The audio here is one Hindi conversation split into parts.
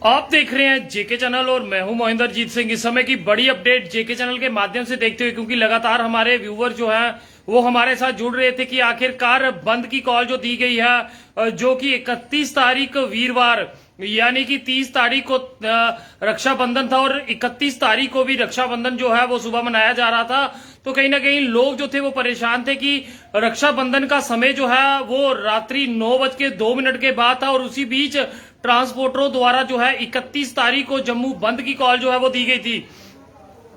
आप देख रहे हैं जेके चैनल और मैं हूं मोहिंदरजीत सिंह। इस समय की बड़ी अपडेट जेके चैनल के माध्यम से देखते हुए, क्योंकि लगातार हमारे व्यूवर जो हैं वो हमारे साथ जुड़ रहे थे कि आखिरकार बंद की कॉल जो दी गई है, जो कि 31 तारीख वीरवार यानी कि 30 तारीख को रक्षाबंधन था और 31 तारीख को भी रक्षाबंधन जो है वो सुबह मनाया जा रहा था। तो कहीं ना कहीं लोग जो थे वो परेशान थे कि रक्षाबंधन का समय जो है वो रात्रि 9:02 के बाद था और उसी बीच ट्रांसपोर्टरों द्वारा जो है 31 तारीख को जम्मू बंद की कॉल जो है वो दी गई थी।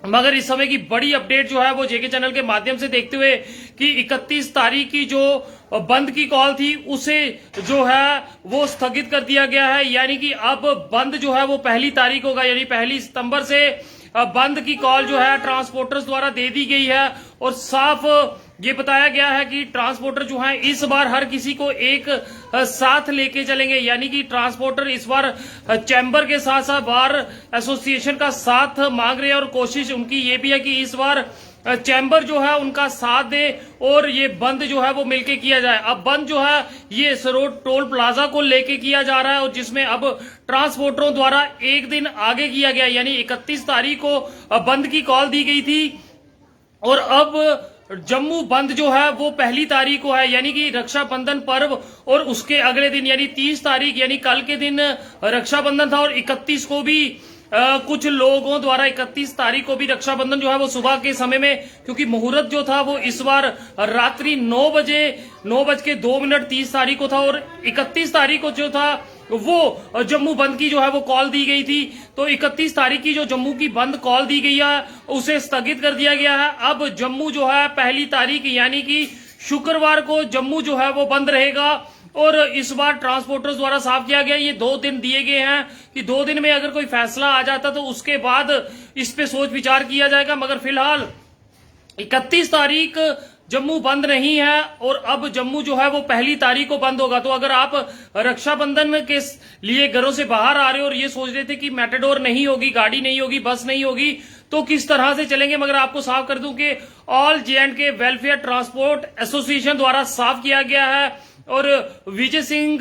मगर इस समय की बड़ी अपडेट जो है वो जेके चैनल के माध्यम से देखते हुए कि 31 तारीख की जो बंद की कॉल थी उसे जो है वो स्थगित कर दिया गया है। यानी कि अब बंद जो है वो 1 तारीख होगा, यानी 1 सितंबर से बंद की कॉल जो है ट्रांसपोर्टर्स द्वारा दे दी गई है। और साफ ये बताया गया है कि ट्रांसपोर्टर जो है इस बार हर किसी को एक साथ लेके चलेंगे। यानी कि ट्रांसपोर्टर इस बार चैम्बर के साथ साथ बार एसोसिएशन का साथ मांग रहे हैं और कोशिश उनकी ये भी है कि इस बार चैम्बर जो है उनका साथ दे और ये बंद जो है वो मिलके किया जाए। अब बंद जो है ये सरोड टोल प्लाजा को लेके किया जा रहा है और जिसमें अब ट्रांसपोर्टरों द्वारा एक दिन आगे किया गया, यानी 31 तारीख को बंद की कॉल दी गई थी और अब जम्मू बंद जो है वो 1 तारीख को है, यानी कि रक्षाबंधन पर्व और उसके अगले दिन यानी 30 तारीख यानी कल के दिन रक्षाबंधन था और 31 को भी कुछ लोगों द्वारा 31 तारीख को भी रक्षाबंधन जो है वो सुबह के समय में, क्योंकि मुहूर्त जो था वो इस बार रात्रि 9:02 30 तारीख को था और 31 तारीख को जो था वो जम्मू बंद की जो है वो कॉल दी गई थी। तो 31 तारीख की जो जम्मू की बंद कॉल दी गई है उसे स्थगित कर दिया गया है। अब जम्मू जो है 1 तारीख यानी कि शुक्रवार को जम्मू जो है वो बंद रहेगा। और इस बार ट्रांसपोर्टर्स द्वारा साफ किया गया, ये 2 दिन दिए गए हैं कि 2 दिन में अगर कोई फैसला आ जाता तो उसके बाद इस पे सोच विचार किया जाएगा। मगर फिलहाल 31 तारीख जम्मू बंद नहीं है और अब जम्मू जो है वो 1 तारीख को बंद होगा। तो अगर आप रक्षाबंधन के लिए घरों से बाहर आ रहे हो और ये सोच रहे थे कि मेटाडोर नहीं होगी, गाड़ी नहीं होगी, बस नहीं होगी, तो किस तरह से चलेंगे, मगर आपको साफ कर दूं कि all J&K welfare transport association द्वारा साफ किया गया है और विजय सिंह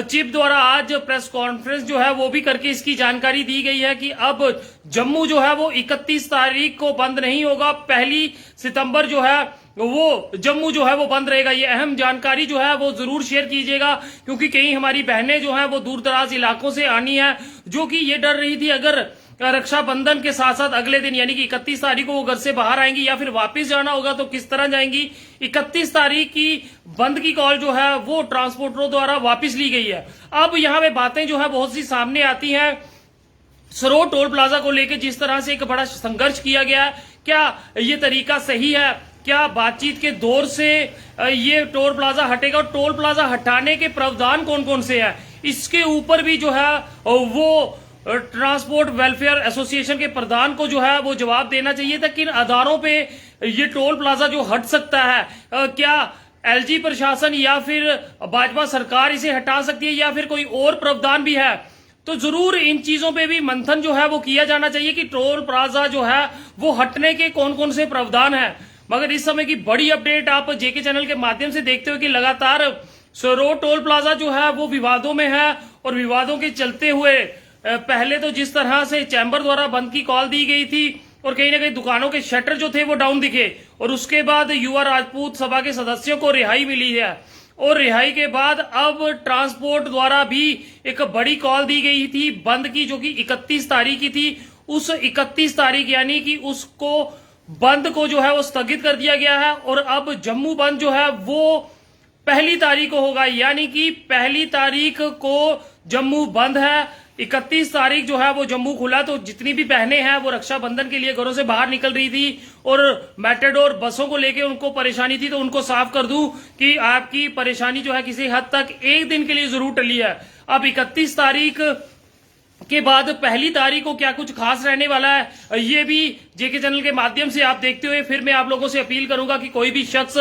चीफ द्वारा आज प्रेस कॉन्फ्रेंस जो है वो भी करके इसकी जानकारी दी गई है कि अब जम्मू जो है वो 31 तारीख को बंद नहीं होगा, 1 सितंबर जो है वो जम्मू जो है वो बंद रहेगा। ये अहम जानकारी जो है वो जरूर शेयर कीजिएगा, क्योंकि कई हमारी बहनें जो हैं वो दूर दराज इलाकों से आनी है, जो कि ये डर रही थी अगर रक्षाबंधन के साथ साथ अगले दिन यानी कि 31 तारीख को वो घर से बाहर आएंगी या फिर वापस जाना होगा तो किस तरह जाएंगी। 31 तारीख की बंद की कॉल जो है वो ट्रांसपोर्टरों द्वारा वापस ली गई है। अब यहाँ पे बातें जो है बहुत सी सामने आती हैं सरोड टोल प्लाजा को लेकर, जिस तरह से एक बड़ा संघर्ष किया गया है, क्या ये तरीका सही है, क्या बातचीत के दौर से ये टोल प्लाजा हटेगा और टोल प्लाजा हटाने के प्रावधान कौन कौन से हैं, इसके ऊपर भी जो है वो ट्रांसपोर्ट वेलफेयर एसोसिएशन के प्रधान को जो है वो जवाब देना चाहिए था। किन आधारों पे ये टोल प्लाजा जो हट सकता है, क्या एलजी प्रशासन या फिर भाजपा सरकार इसे हटा सकती है या फिर कोई और प्रावधान भी है। तो जरूर इन चीजों पे भी मंथन जो है वो किया जाना चाहिए कि टोल प्लाजा जो है वो हटने के कौन कौन से प्रावधान है। मगर इस समय की बड़ी अपडेट आप जेके चैनल के माध्यम से देखते हो कि लगातार सरोड टोल प्लाजा जो है वो विवादों में है और विवादों के चलते हुए पहले तो जिस तरह से चैम्बर द्वारा बंद की कॉल दी गई थी और कहीं ना कहीं दुकानों के शटर जो थे वो डाउन दिखे और उसके बाद युवा राजपूत सभा के सदस्यों को रिहाई मिली है और रिहाई के बाद अब ट्रांसपोर्ट द्वारा भी एक बड़ी कॉल दी गई थी बंद की, जो कि 31 तारीख की थी। उस 31 तारीख यानी कि उसको बंद को जो है वो स्थगित कर दिया गया है और अब जम्मू बंद जो है वो 1 तारीख को होगा, यानी कि 1 तारीख को जम्मू बंद है। 31 तारीख जो है वो जम्मू खुला, तो जितनी भी बहनें हैं वो रक्षाबंधन के लिए घरों से बाहर निकल रही थी और मेटाडोर बसों को लेके उनको परेशानी थी, तो उनको साफ कर दूं कि आपकी परेशानी जो है किसी हद तक एक दिन के लिए जरूर टली है। अब 31 तारीख के बाद 1 तारीख को क्या कुछ खास रहने वाला है, ये भी जेके चैनल के माध्यम से आप देखते हुए फिर मैं आप लोगों से अपील करूंगा कि कोई भी शख्स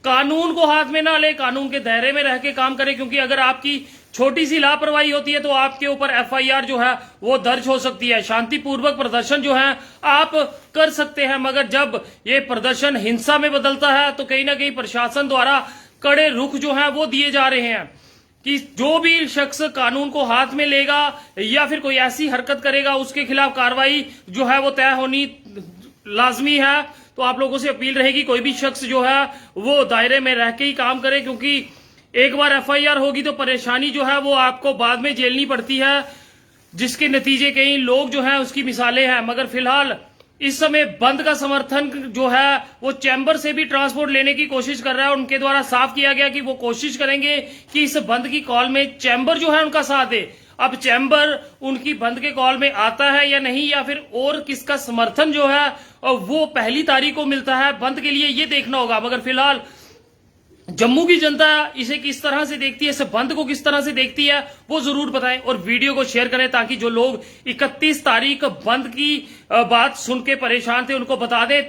कानून को हाथ में ना ले, कानून के दायरे में रह के काम करे, क्योंकि अगर आपकी छोटी सी लापरवाही होती है तो आपके ऊपर एफआईआर जो है वो दर्ज हो सकती है। शांतिपूर्वक प्रदर्शन जो है आप कर सकते हैं, मगर जब ये प्रदर्शन हिंसा में बदलता है तो कहीं ना कहीं प्रशासन द्वारा कड़े रुख जो है वो दिए जा रहे हैं। कि जो भी शख्स कानून को हाथ में लेगा या फिर कोई ऐसी हरकत करेगा उसके खिलाफ कार्रवाई जो है वो तय होनी लाजमी है। तो आप लोगों से अपील रहेगी कोई भी शख्स जो है वो दायरे में रह के ही काम करे, क्योंकि एक बार एफआईआर होगी तो परेशानी जो है वो आपको बाद में झेलनी पड़ती है, जिसके नतीजे कई लोग जो है उसकी मिसालें हैं। मगर फिलहाल इस समय बंद का समर्थन जो है वो चैम्बर से भी ट्रांसपोर्ट लेने की कोशिश कर रहा है। उनके द्वारा साफ किया गया कि वो कोशिश करेंगे कि इस बंद की कॉल में चैम्बर जो है उनका साथ दे। अब चैम्बर उनकी बंद के कॉल में आता है या नहीं, या फिर और किसका समर्थन जो है वो पहली तारीख को मिलता है बंद के लिए, ये देखना होगा। मगर फिलहाल जम्मू की जनता इसे किस तरह से देखती है, इस बंद को किस तरह से देखती है, वो जरूर बताएं और वीडियो को शेयर करें, ताकि जो लोग 31 तारीख बंद की बात सुन के परेशान थे उनको बता दें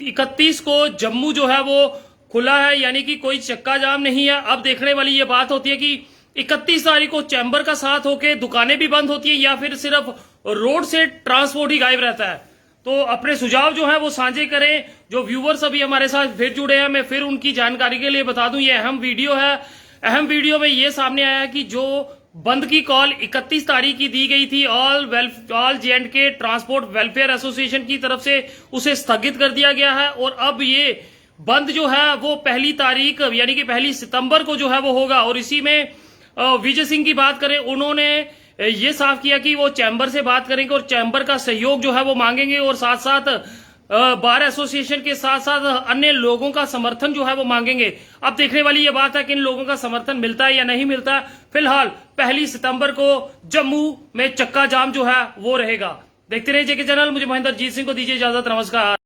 31 को जम्मू जो है वो खुला है, यानी कि कोई चक्का जाम नहीं है। अब देखने वाली ये बात होती है कि 31 तारीख को चैम्बर का साथ होके दुकानें भी बंद होती है या फिर सिर्फ रोड से ट्रांसपोर्ट ही गायब रहता है। तो अपने सुझाव जो है वो साझे करें। जो व्यूवर्स अभी हमारे साथ फिर जुड़े हैं, मैं फिर उनकी जानकारी के लिए बता दूं, ये अहम वीडियो है। अहम वीडियो में ये सामने आया है कि जो बंद की कॉल 31 तारीख की दी गई थी all J&K transport welfare association की तरफ से, उसे स्थगित कर दिया गया है। और अब ये बंद जो है वो पहली तारीख यानी कि 1 सितंबर को जो है वो होगा। और इसी में विजय सिंह की बात करें, उन्होंने ये साफ किया कि वो चैम्बर से बात करेंगे और चैम्बर का सहयोग जो है वो मांगेंगे, और साथ साथ बार एसोसिएशन के साथ साथ अन्य लोगों का समर्थन जो है वो मांगेंगे। अब देखने वाली ये बात है कि इन लोगों का समर्थन मिलता है या नहीं मिलता। फिलहाल 1 सितंबर को जम्मू में चक्का जाम जो है वो रहेगा। देखते रहिए जेके चैनल। मुझे महेंद्र जीत सिंह को दीजिए इजाजत। नमस्कार।